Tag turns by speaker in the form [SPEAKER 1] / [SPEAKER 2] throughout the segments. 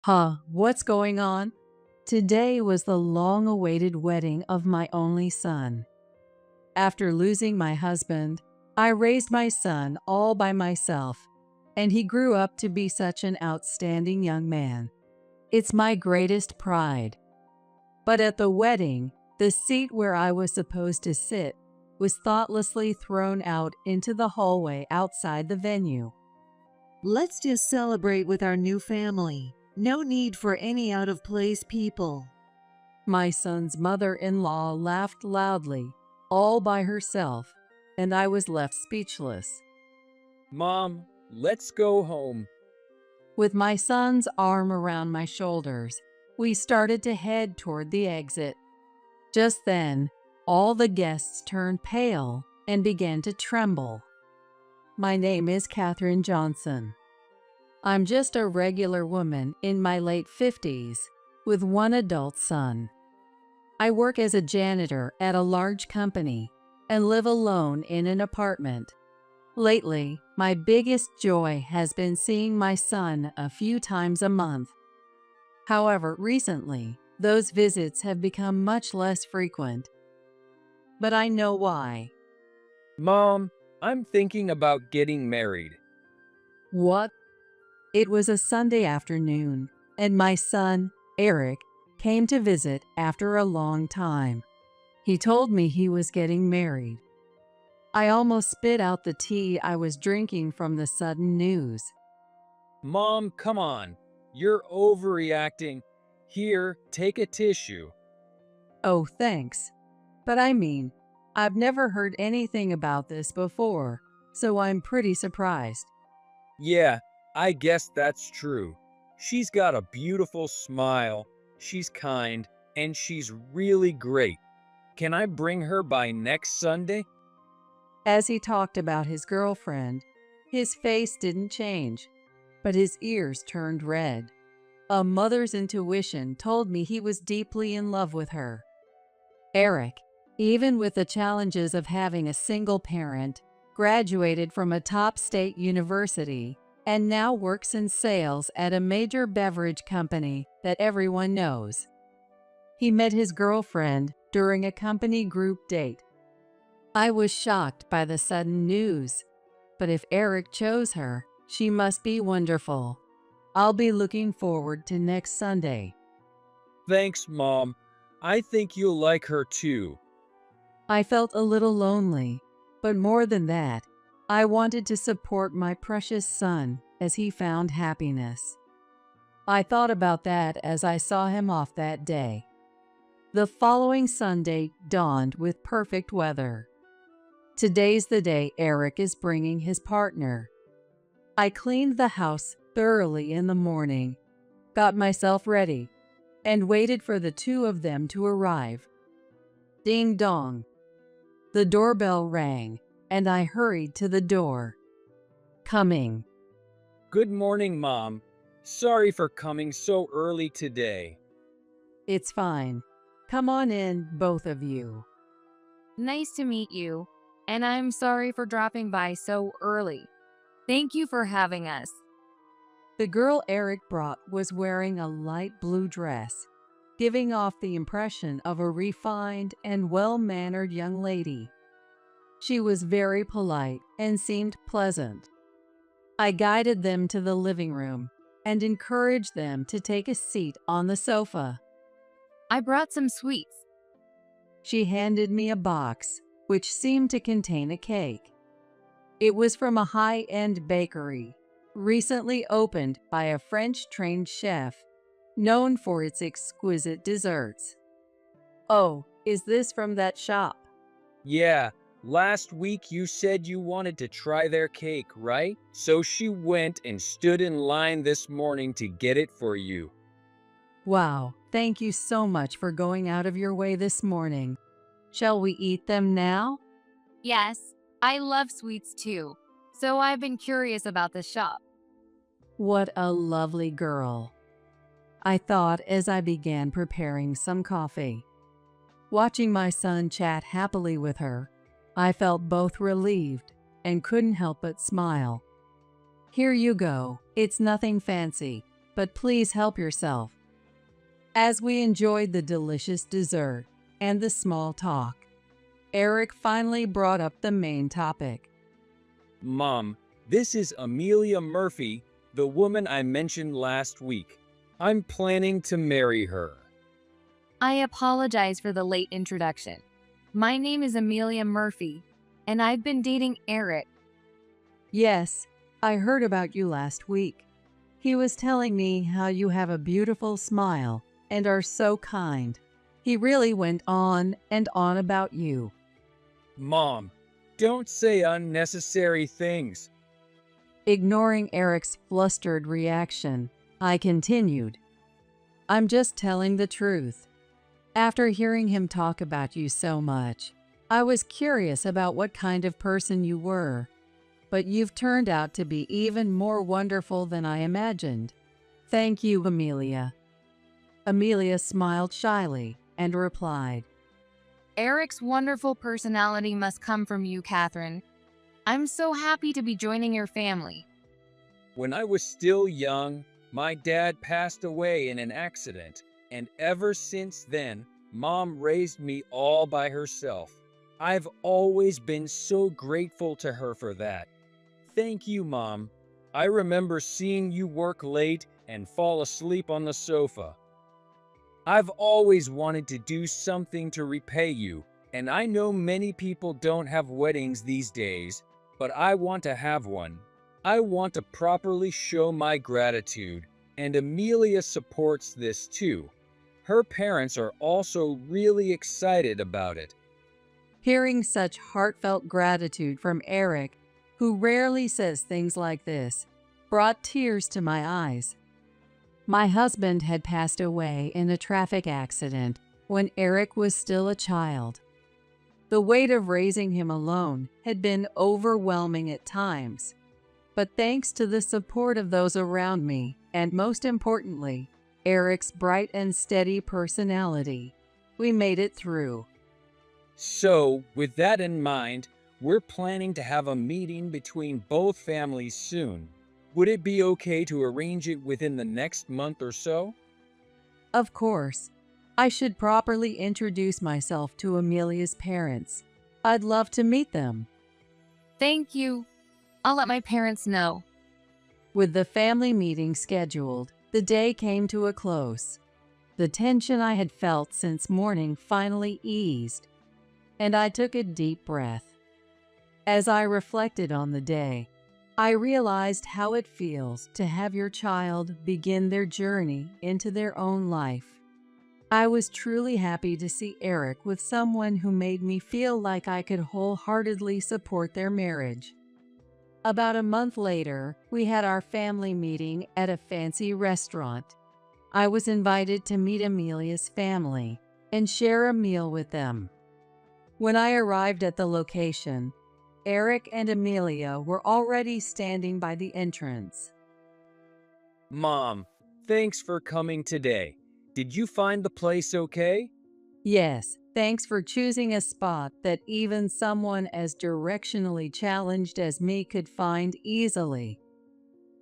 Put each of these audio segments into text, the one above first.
[SPEAKER 1] What's going on? Today was the long awaited wedding of my only son. After losing my husband, I raised my son all by myself, and he grew up to be such an outstanding young man. It's my greatest pride. But at the wedding, the seat where I was supposed to sit was thoughtlessly thrown out into the hallway outside the venue.
[SPEAKER 2] Let's just celebrate with our new family. No need for any out of place people.
[SPEAKER 1] My son's mother-in-law laughed loudly, all by herself, and I was left speechless.
[SPEAKER 3] Mom, let's go home.
[SPEAKER 1] With my son's arm around my shoulders, we started to head toward the exit. Just then, all the guests turned pale and began to tremble. My name is Katherine Johnson. I'm just a regular woman in my late 50s with one adult son. I work as a janitor at a large company and live alone in an apartment. Lately, my biggest joy has been seeing my son a few times a month. However, recently, those visits have become much less frequent. But I know why.
[SPEAKER 3] Mom, I'm thinking about getting married.
[SPEAKER 1] What? It was a Sunday afternoon, and my son, Eric, came to visit after a long time. He told me he was getting married. I almost spit out the tea I was drinking from the sudden news.
[SPEAKER 3] Mom, come on. You're overreacting. Here, take a tissue.
[SPEAKER 1] Oh, thanks. But I mean, I've never heard anything about this before, so I'm pretty surprised.
[SPEAKER 3] Yeah, I guess that's true. She's got a beautiful smile, she's kind, and she's really great. Can I bring her by next Sunday?
[SPEAKER 1] As he talked about his girlfriend, his face didn't change, but his ears turned red. A mother's intuition told me he was deeply in love with her. Eric, even with the challenges of having a single parent, graduated from a top state university and now works in sales at a major beverage company that everyone knows. He met his girlfriend during a company group date. I was shocked by the sudden news, but if Eric chose her, she must be wonderful. I'll be looking forward to next Sunday.
[SPEAKER 3] Thanks, Mom. I think you'll like her too.
[SPEAKER 1] I felt a little lonely, but more than that, I wanted to support my precious son as he found happiness. I thought about that as I saw him off that day. The following Sunday dawned with perfect weather. Today's the day Eric is bringing his partner. I cleaned the house thoroughly in the morning, got myself ready, and waited for the two of them to arrive. Ding dong. The doorbell rang, and I hurried to the door. Coming.
[SPEAKER 3] Good morning, Mom. Sorry for coming so early today.
[SPEAKER 1] It's fine. Come on in, both of you.
[SPEAKER 4] Nice to meet you, and I'm sorry for dropping by so early. Thank you for having us.
[SPEAKER 1] The girl Eric brought was wearing a light blue dress, giving off the impression of a refined and well-mannered young lady. She was very polite and seemed pleasant. I guided them to the living room and encouraged them to take a seat on the sofa.
[SPEAKER 4] I brought some sweets.
[SPEAKER 1] She handed me a box, which seemed to contain a cake. It was from a high-end bakery, recently opened by a French-trained chef, known for its exquisite desserts. Oh, is this from that shop?
[SPEAKER 3] Yeah, last week you said you wanted to try their cake, right? So she went and stood in line this morning to get it for you.
[SPEAKER 1] Wow, thank you so much for going out of your way this morning. Shall we eat them now?
[SPEAKER 4] Yes, I love sweets too, so I've been curious about the shop.
[SPEAKER 1] What a lovely girl, I thought as I began preparing some coffee. Watching my son chat happily with her, I felt both relieved and couldn't help but smile. Here you go. It's nothing fancy, but please help yourself. As we enjoyed the delicious dessert and the small talk, Eric finally brought up the main topic.
[SPEAKER 3] Mom, this is Amelia Murphy, the woman I mentioned last week. I'm planning to marry her.
[SPEAKER 4] I apologize for the late introduction. My name is Amelia Murphy, and I've been dating Eric.
[SPEAKER 1] Yes, I heard about you last week. He was telling me how you have a beautiful smile and are so kind. He really went on and on about you.
[SPEAKER 3] Mom, don't say unnecessary things.
[SPEAKER 1] Ignoring Eric's flustered reaction, I continued. I'm just telling the truth. After hearing him talk about you so much, I was curious about what kind of person you were, but you've turned out to be even more wonderful than I imagined. Thank you, Amelia. Amelia smiled shyly and replied,
[SPEAKER 4] Eric's wonderful personality must come from you, Catherine. I'm so happy to be joining your family.
[SPEAKER 3] When I was still young, my dad passed away in an accident, and ever since then, Mom raised me all by herself. I've always been so grateful to her for that. Thank you, Mom. I remember seeing you work late and fall asleep on the sofa. I've always wanted to do something to repay you, and I know many people don't have weddings these days, but I want to have one. I want to properly show my gratitude, and Amelia supports this too. Her parents are also really excited about it.
[SPEAKER 1] Hearing such heartfelt gratitude from Eric, who rarely says things like this, brought tears to my eyes. My husband had passed away in a traffic accident when Eric was still a child. The weight of raising him alone had been overwhelming at times, but thanks to the support of those around me, and most importantly, Eric's bright and steady personality, we made it through.
[SPEAKER 3] So, with that in mind, we're planning to have a meeting between both families soon. Would it be okay to arrange it within the next month or so?
[SPEAKER 1] Of course, I should properly introduce myself to Amelia's parents. I'd love to meet them.
[SPEAKER 4] Thank you. I'll let my parents know.
[SPEAKER 1] With the family meeting scheduled, the day came to a close. The tension I had felt since morning finally eased, and I took a deep breath. As I reflected on the day, I realized how it feels to have your child begin their journey into their own life. I was truly happy to see Eric with someone who made me feel like I could wholeheartedly support their marriage. About a month later, we had our family meeting at a fancy restaurant. I was invited to meet Amelia's family and share a meal with them. When I arrived at the location, Eric and Amelia were already standing by the entrance.
[SPEAKER 3] Mom, thanks for coming today. Did you find the place okay?
[SPEAKER 1] Yes, thanks for choosing a spot that even someone as directionally challenged as me could find easily.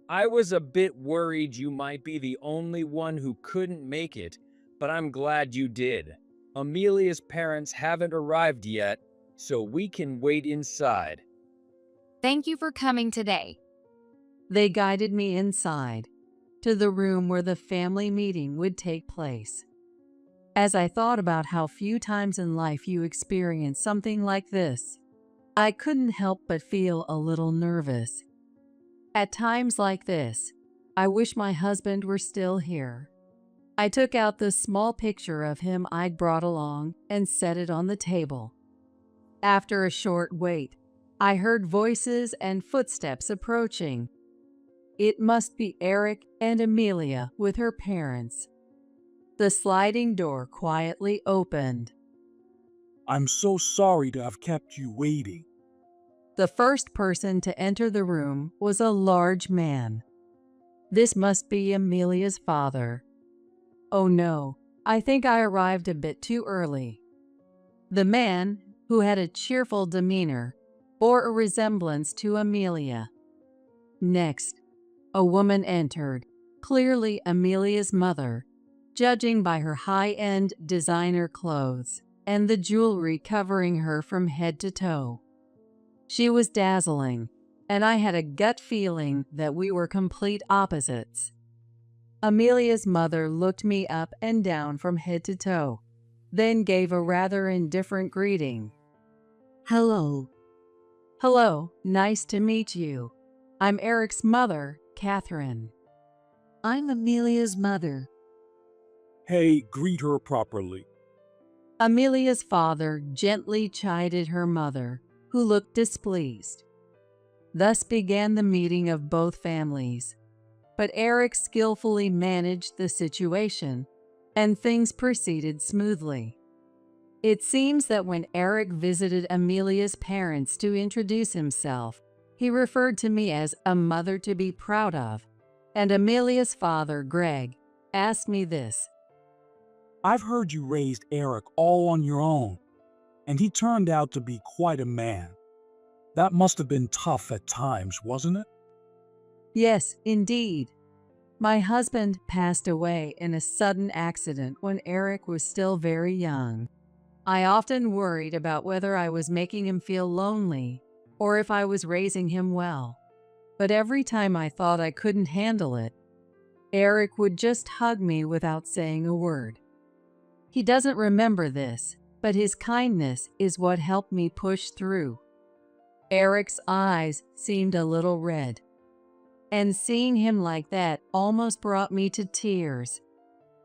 [SPEAKER 3] I was a bit worried you might be the only one who couldn't make it, but I'm glad you did. Amelia's parents haven't arrived yet, so we can wait inside.
[SPEAKER 4] Thank you for coming today.
[SPEAKER 1] They guided me inside, to the room where the family meeting would take place. As I thought about how few times in life you experience something like this, I couldn't help but feel a little nervous. At times like this, I wish my husband were still here. I took out the small picture of him I'd brought along and set it on the table. After a short wait, I heard voices and footsteps approaching. It must be Eric and Amelia with her parents. The sliding door quietly opened.
[SPEAKER 5] I'm so sorry to have kept you waiting.
[SPEAKER 1] The first person to enter the room was a large man. This must be Amelia's father. Oh no, I think I arrived a bit too early. The man, who had a cheerful demeanor, bore a resemblance to Amelia. Next, a woman entered, clearly Amelia's mother, judging by her high-end designer clothes and the jewelry covering her from head to toe. She was dazzling, and I had a gut feeling that we were complete opposites. Amelia's mother looked me up and down from head to toe, then gave a rather indifferent greeting.
[SPEAKER 2] Hello.
[SPEAKER 1] Hello, nice to meet you. I'm Eric's mother, Catherine.
[SPEAKER 2] I'm Amelia's mother.
[SPEAKER 5] Hey, greet her properly.
[SPEAKER 1] Amelia's father gently chided her mother, who looked displeased. Thus began the meeting of both families. But Eric skillfully managed the situation, and things proceeded smoothly. It seems that when Eric visited Amelia's parents to introduce himself, he referred to me as a mother to be proud of, and Amelia's father, Greg, asked me this.
[SPEAKER 5] I've heard you raised Eric all on your own, and he turned out to be quite a man. That must have been tough at times, wasn't it?
[SPEAKER 1] Yes, indeed. My husband passed away in a sudden accident when Eric was still very young. I often worried about whether I was making him feel lonely or if I was raising him well. But every time I thought I couldn't handle it, Eric would just hug me without saying a word. He doesn't remember this, but his kindness is what helped me push through. Eric's eyes seemed a little red, and seeing him like that almost brought me to tears,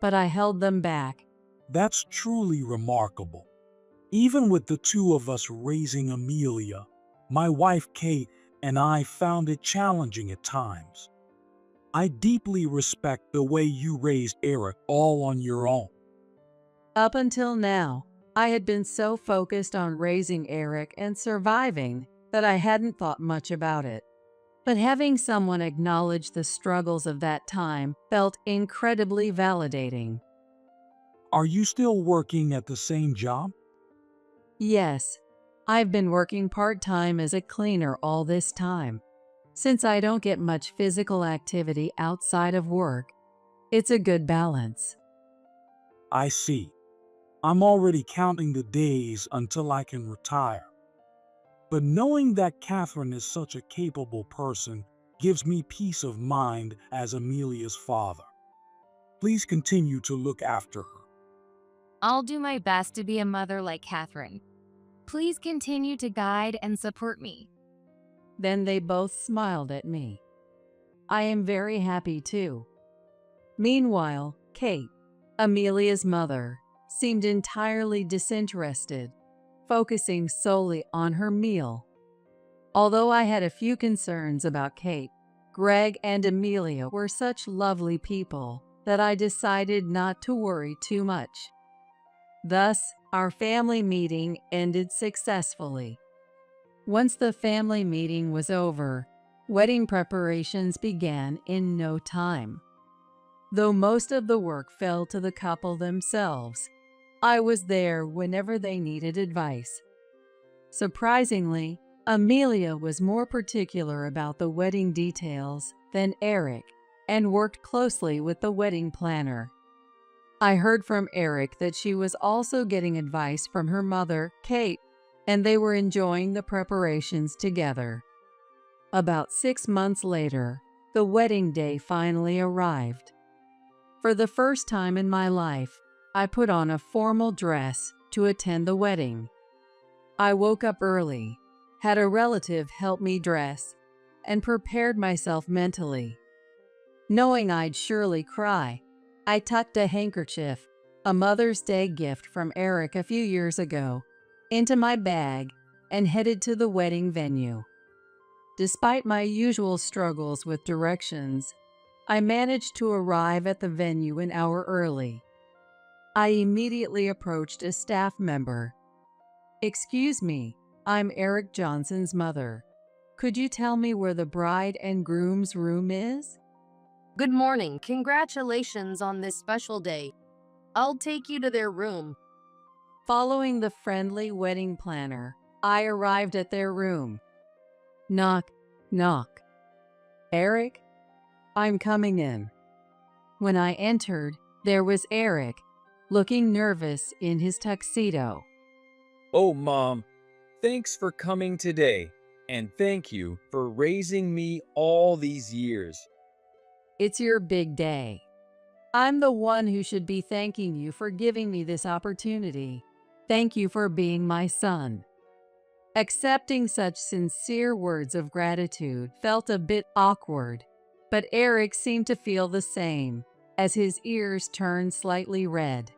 [SPEAKER 1] but I held them back.
[SPEAKER 5] That's truly remarkable. Even with the two of us raising Amelia, my wife Kate and I found it challenging at times. I deeply respect the way you raised Eric all on your own.
[SPEAKER 1] Up until now, I had been so focused on raising Eric and surviving that I hadn't thought much about it. But having someone acknowledge the struggles of that time felt incredibly validating.
[SPEAKER 5] Are you still working at the same job?
[SPEAKER 1] Yes, I've been working part-time as a cleaner all this time. Since I don't get much physical activity outside of work, it's a good balance.
[SPEAKER 5] I see. I'm already counting the days until I can retire. But knowing that Catherine is such a capable person gives me peace of mind as Amelia's father. Please continue to look after her.
[SPEAKER 4] I'll do my best to be a mother like Catherine. Please continue to guide and support me.
[SPEAKER 1] Then they both smiled at me. I am very happy too. Meanwhile, Kate, Amelia's mother, seemed entirely disinterested, focusing solely on her meal. Although I had a few concerns about Kate, Greg and Amelia were such lovely people that I decided not to worry too much. Thus, our family meeting ended successfully. Once the family meeting was over, wedding preparations began in no time. Though most of the work fell to the couple themselves, I was there whenever they needed advice. Surprisingly, Amelia was more particular about the wedding details than Eric and worked closely with the wedding planner. I heard from Eric that she was also getting advice from her mother, Kate, and they were enjoying the preparations together. About 6 months later, the wedding day finally arrived. For the first time in my life, I put on a formal dress to attend the wedding. I woke up early, had a relative help me dress, and prepared myself mentally. Knowing I'd surely cry, I tucked a handkerchief, a Mother's Day gift from Eric a few years ago, into my bag and headed to the wedding venue. Despite my usual struggles with directions, I managed to arrive at the venue an hour early. I immediately approached a staff member. "Excuse me, I'm Eric Johnson's mother. Could you tell me where the bride and groom's room is?"
[SPEAKER 6] Good morning. Congratulations on this special day. I'll take you to their room.
[SPEAKER 1] Following the friendly wedding planner, I arrived at their room. Knock, knock. "Eric, I'm coming in." When I entered, there was Eric, looking nervous in his tuxedo.
[SPEAKER 3] Oh, Mom, thanks for coming today, and thank you for raising me all these years.
[SPEAKER 1] It's your big day. I'm the one who should be thanking you for giving me this opportunity. Thank you for being my son. Accepting such sincere words of gratitude felt a bit awkward, but Eric seemed to feel the same, as his ears turned slightly red.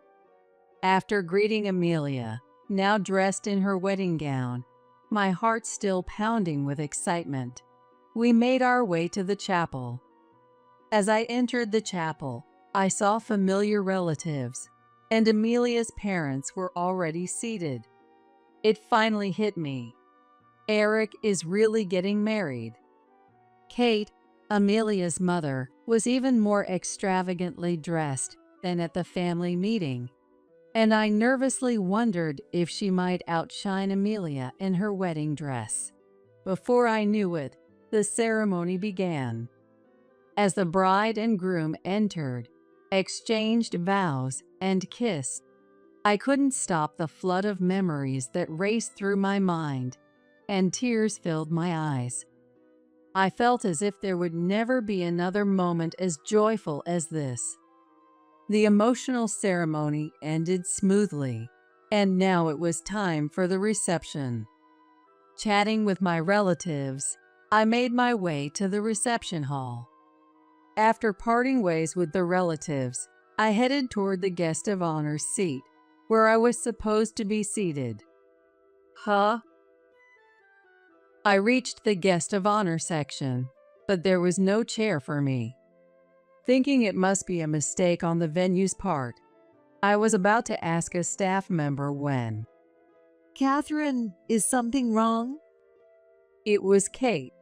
[SPEAKER 1] After greeting Amelia, now dressed in her wedding gown, my heart still pounding with excitement, we made our way to the chapel. As I entered the chapel, I saw familiar relatives, and Amelia's parents were already seated. It finally hit me. Eric is really getting married. Kate, Amelia's mother, was even more extravagantly dressed than at the family meeting, and I nervously wondered if she might outshine Amelia in her wedding dress. Before I knew it, the ceremony began. As the bride and groom entered, exchanged vows, and kissed, I couldn't stop the flood of memories that raced through my mind, and tears filled my eyes. I felt as if there would never be another moment as joyful as this. The emotional ceremony ended smoothly, and now it was time for the reception. Chatting with my relatives, I made my way to the reception hall. After parting ways with the relatives, I headed toward the guest of honor's seat, where I was supposed to be seated. Huh? I reached the guest of honor section, but there was no chair for me. Thinking it must be a mistake on the venue's part, I was about to ask a staff member when
[SPEAKER 2] Catherine, is something wrong?
[SPEAKER 1] it was Kate,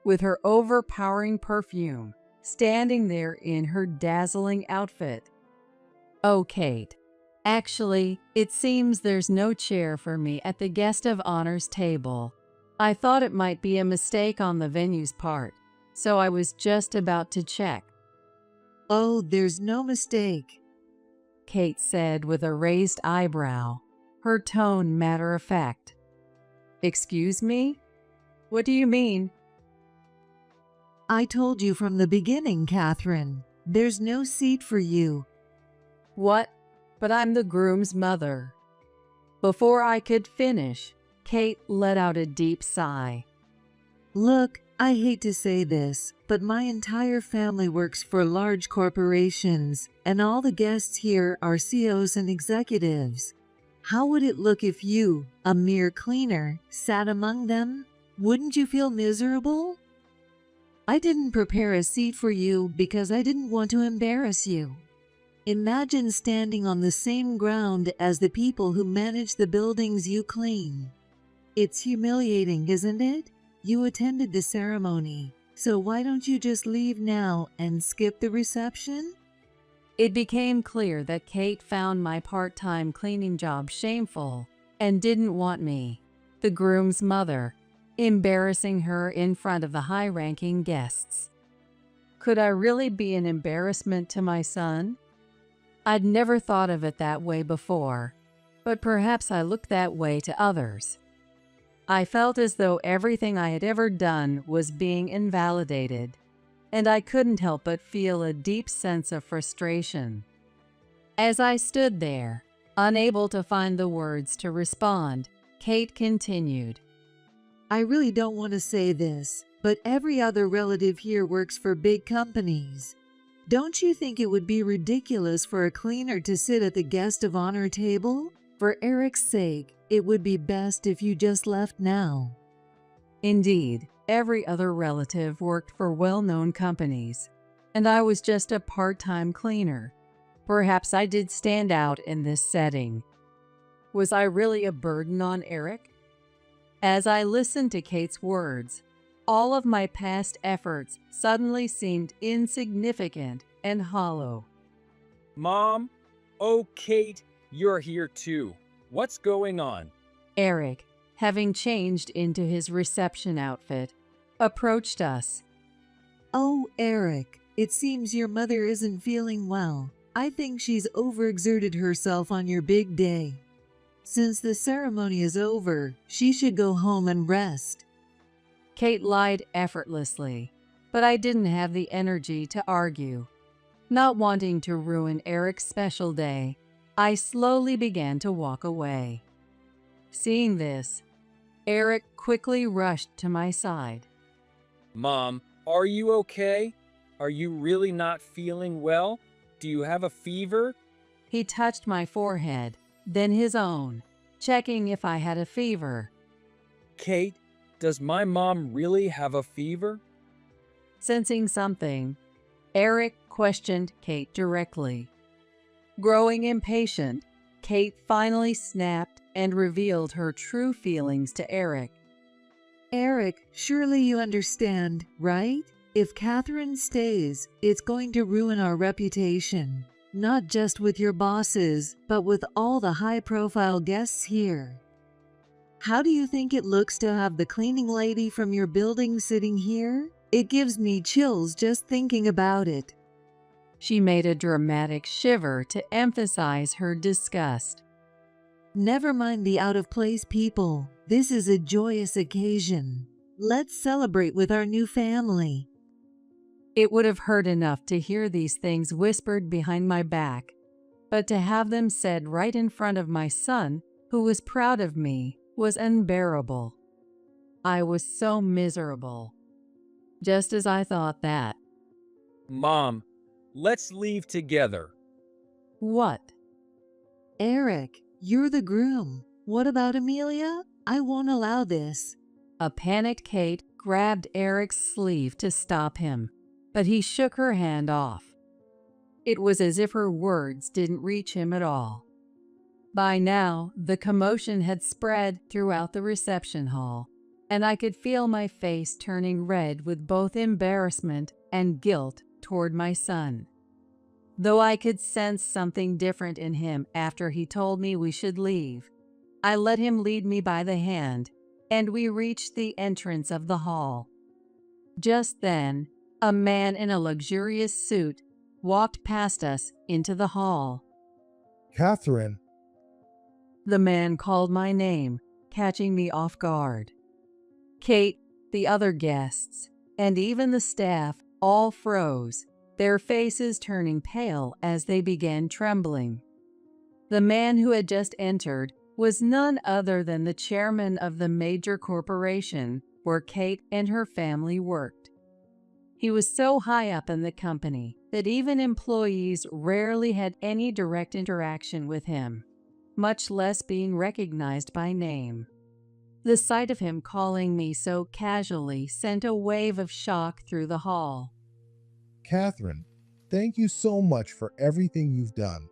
[SPEAKER 1] with her overpowering perfume, standing there in her dazzling outfit. Oh, Kate. Actually, it seems there's no chair for me at the guest of honor's table. I thought it might be a mistake on the venue's part, so I was just about to check,
[SPEAKER 2] Oh, there's no mistake.
[SPEAKER 1] Kate said with a raised eyebrow, her tone matter-of-fact. Excuse me? What do you mean?
[SPEAKER 2] I told you from the beginning, Catherine. There's no seat for you.
[SPEAKER 1] What? But I'm the groom's mother. Before I could finish, Kate let out a deep sigh.
[SPEAKER 2] Look, I hate to say this, but my entire family works for large corporations, and all the guests here are CEOs and executives. How would it look if you, a mere cleaner, sat among them? Wouldn't you feel miserable? I didn't prepare a seat for you because I didn't want to embarrass you. Imagine standing on the same ground as the people who manage the buildings you clean. It's humiliating, isn't it? You attended the ceremony, so why don't you just leave now and skip the reception?
[SPEAKER 1] It became clear that Kate found my part-time cleaning job shameful and didn't want me, the groom's mother, embarrassing her in front of the high-ranking guests. Could I really be an embarrassment to my son? I'd never thought of it that way before, but perhaps I looked that way to others. I felt as though everything I had ever done was being invalidated, and I couldn't help but feel a deep sense of frustration. As I stood there, unable to find the words to respond, Kate continued.
[SPEAKER 2] I really don't want to say this, but every other relative here works for big companies. Don't you think it would be ridiculous for a cleaner to sit at the guest of honor table? For Eric's sake, it would be best if you just left now.
[SPEAKER 1] Indeed, every other relative worked for well-known companies, and I was just a part-time cleaner. Perhaps I did stand out in this setting. Was I really a burden on Eric? As I listened to Kate's words, all of my past efforts suddenly seemed insignificant and hollow.
[SPEAKER 3] Mom? Oh, Kate, you're here too. What's going on?
[SPEAKER 1] Eric, having changed into his reception outfit, approached us.
[SPEAKER 2] Oh, Eric, It seems your mother isn't feeling well. I think she's overexerted herself on your big day. Since the ceremony is over, she should go home and rest.
[SPEAKER 1] Kate lied effortlessly, but I didn't have the energy to argue. Not wanting to ruin Eric's special day, I slowly began to walk away. Seeing this, Eric quickly rushed to my side.
[SPEAKER 3] Mom, are you okay? Are you really not feeling well? Do you have a fever?
[SPEAKER 1] He touched my forehead, then his own, checking if I had a fever.
[SPEAKER 3] Kate, does my mom really have a fever?
[SPEAKER 1] Sensing something, Eric questioned Kate directly. Growing impatient, Kate finally snapped and revealed her true feelings to Eric.
[SPEAKER 2] Eric, surely you understand, right? If Catherine stays, it's going to ruin our reputation. Not just with your bosses, but with all the high-profile guests here. How do you think it looks to have the cleaning lady from your building sitting here? It gives me chills just thinking about it.
[SPEAKER 1] She made a dramatic shiver to emphasize her disgust.
[SPEAKER 2] Never mind the out-of-place people. This is a joyous occasion. Let's celebrate with our new family.
[SPEAKER 1] It would have hurt enough to hear these things whispered behind my back, but to have them said right in front of my son, who was proud of me, was unbearable. I was so miserable. Just as I thought that.
[SPEAKER 3] Mom, let's leave together.
[SPEAKER 1] What?
[SPEAKER 2] Eric, you're the groom. What about Amelia? I won't allow this.
[SPEAKER 1] A panicked Kate grabbed Eric's sleeve to stop him, but he shook her hand off. It was as if her words didn't reach him at all. By now, the commotion had spread throughout the reception hall, and I could feel my face turning red with both embarrassment and guilt toward my son. Though I could sense something different in him after he told me we should leave, I let him lead me by the hand, and we reached the entrance of the hall. Just then, a man in a luxurious suit walked past us into the hall.
[SPEAKER 7] Catherine.
[SPEAKER 1] The man called my name, catching me off guard. Kate, the other guests, and even the staff all froze, their faces turning pale as they began trembling. The man who had just entered was none other than the chairman of the major corporation where Kate and her family worked. He was so high up in the company that even employees rarely had any direct interaction with him, much less being recognized by name. The sight of him calling me so casually sent a wave of shock through the hall.
[SPEAKER 7] Catherine, thank you so much for everything you've done.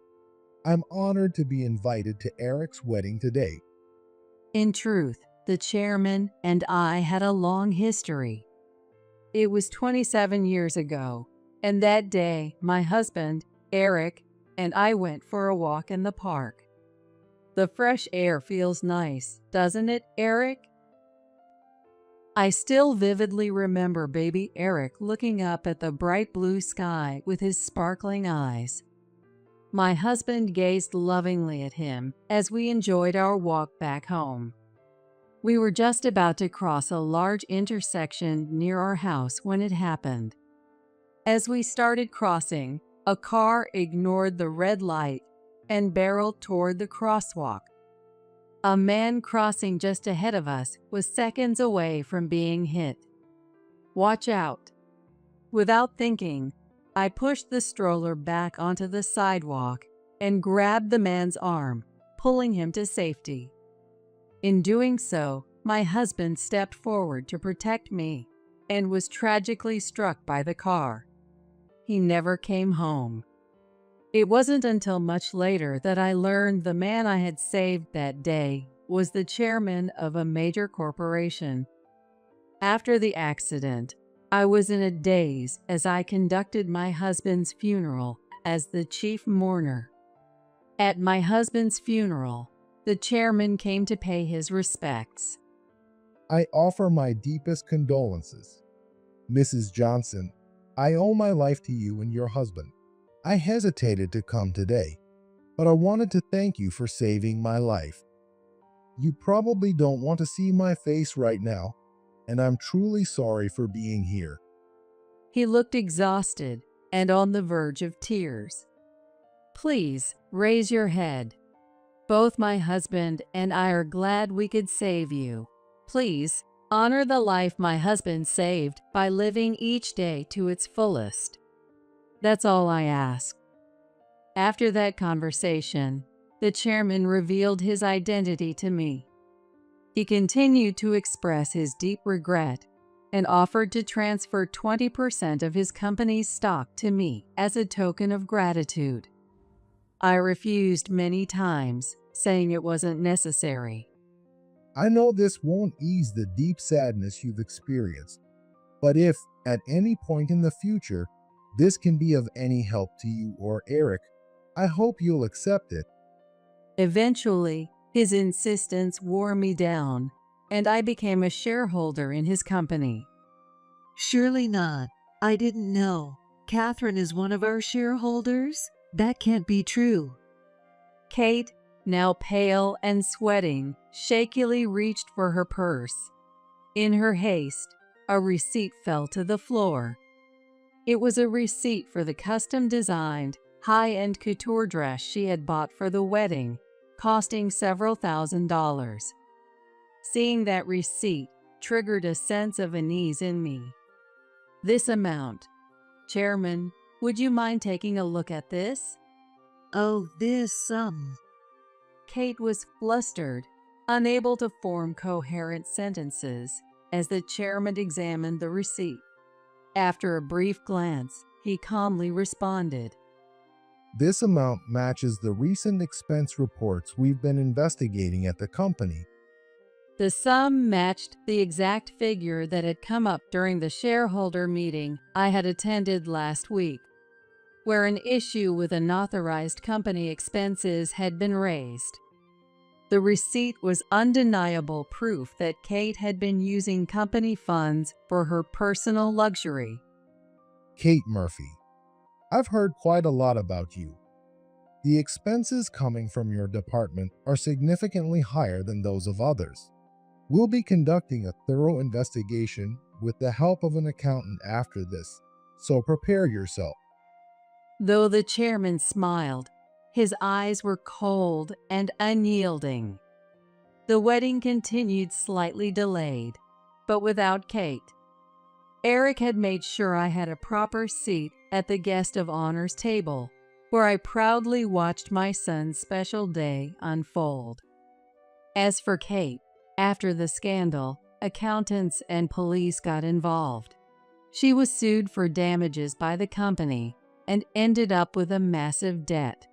[SPEAKER 7] I'm honored to be invited to Eric's wedding today.
[SPEAKER 1] In truth, the chairman and I had a long history. It was 27 years ago, and that day my husband, Eric, and I went for a walk in the park. The fresh air feels nice, doesn't it, Eric? I still vividly remember baby Eric looking up at the bright blue sky with his sparkling eyes. My husband gazed lovingly at him as we enjoyed our walk back home. We were just about to cross a large intersection near our house when it happened. As we started crossing, a car ignored the red light and barreled toward the crosswalk. A man crossing just ahead of us was seconds away from being hit. Watch out! Without thinking, I pushed the stroller back onto the sidewalk and grabbed the man's arm, pulling him to safety. In doing so, my husband stepped forward to protect me and was tragically struck by the car. He never came home. It wasn't until much later that I learned the man I had saved that day was the chairman of a major corporation. After the accident, I was in a daze as I conducted my husband's funeral as the chief mourner. At my husband's funeral, the chairman came to pay his respects.
[SPEAKER 7] I offer my deepest condolences. Mrs. Johnson, I owe my life to you and your husband. I hesitated to come today, but I wanted to thank you for saving my life. You probably don't want to see my face right now, and I'm truly sorry for being here.
[SPEAKER 1] He looked exhausted and on the verge of tears. Please raise your head. Both my husband and I are glad we could save you. Please honor the life my husband saved by living each day to its fullest. That's all I ask. After that conversation, the chairman revealed his identity to me. He continued to express his deep regret and offered to transfer 20% of his company's stock to me as a token of gratitude. I refused many times, saying it wasn't necessary.
[SPEAKER 7] I know this won't ease the deep sadness you've experienced, but if, at any point in the future, this can be of any help to you or Eric, I hope you'll accept it.
[SPEAKER 1] Eventually, his insistence wore me down, and I became a shareholder in his company.
[SPEAKER 2] Surely not. I didn't know. Catherine is one of our shareholders? That can't be true.
[SPEAKER 1] Kate, now pale and sweating, shakily reached for her purse. In her haste, a receipt fell to the floor. It was a receipt for the custom-designed, high-end couture dress she had bought for the wedding, costing several $1,000s. Seeing that receipt triggered a sense of unease in me. This amount. Chairman, would you mind taking a look at this?
[SPEAKER 2] Oh, this,
[SPEAKER 1] Kate was flustered, unable to form coherent sentences, as the chairman examined the receipt. After a brief glance, he calmly responded,
[SPEAKER 7] This amount matches the recent expense reports we've been investigating at the company.
[SPEAKER 1] The sum matched the exact figure that had come up during the shareholder meeting I had attended last week, where an issue with unauthorized company expenses had been raised. The receipt was undeniable proof that Kate had been using company funds for her personal luxury.
[SPEAKER 7] Kate Murphy, I've heard quite a lot about you. The expenses coming from your department are significantly higher than those of others. We'll be conducting a thorough investigation with the help of an accountant after this, so prepare yourself.
[SPEAKER 1] Though the chairman smiled, his eyes were cold and unyielding. The wedding continued slightly delayed, but without Kate. Eric had made sure I had a proper seat at the guest of honor's table, where I proudly watched my son's special day unfold. As for Kate, after the scandal, accountants and police got involved. She was sued for damages by the company and ended up with a massive debt.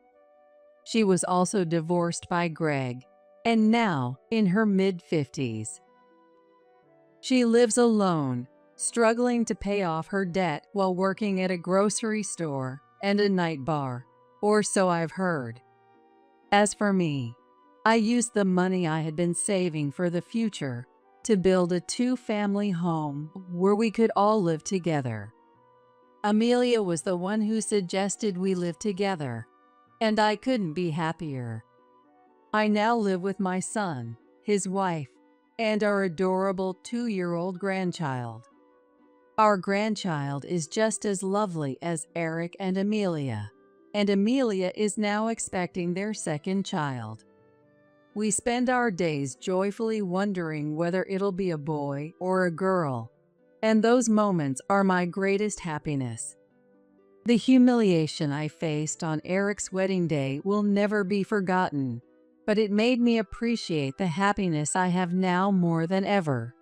[SPEAKER 1] She was also divorced by Greg, and now in her mid-50s. She lives alone, struggling to pay off her debt while working at a grocery store and a night bar, or so I've heard. As for me, I used the money I had been saving for the future to build a two-family home where we could all live together. Amelia was the one who suggested we live together, and I couldn't be happier. I now live with my son, his wife, and our adorable 2-year-old grandchild. Our grandchild is just as lovely as Eric and Amelia is now expecting their second child. We spend our days joyfully wondering whether it'll be a boy or a girl, and those moments are my greatest happiness. The humiliation I faced on Eric's wedding day will never be forgotten, but it made me appreciate the happiness I have now more than ever.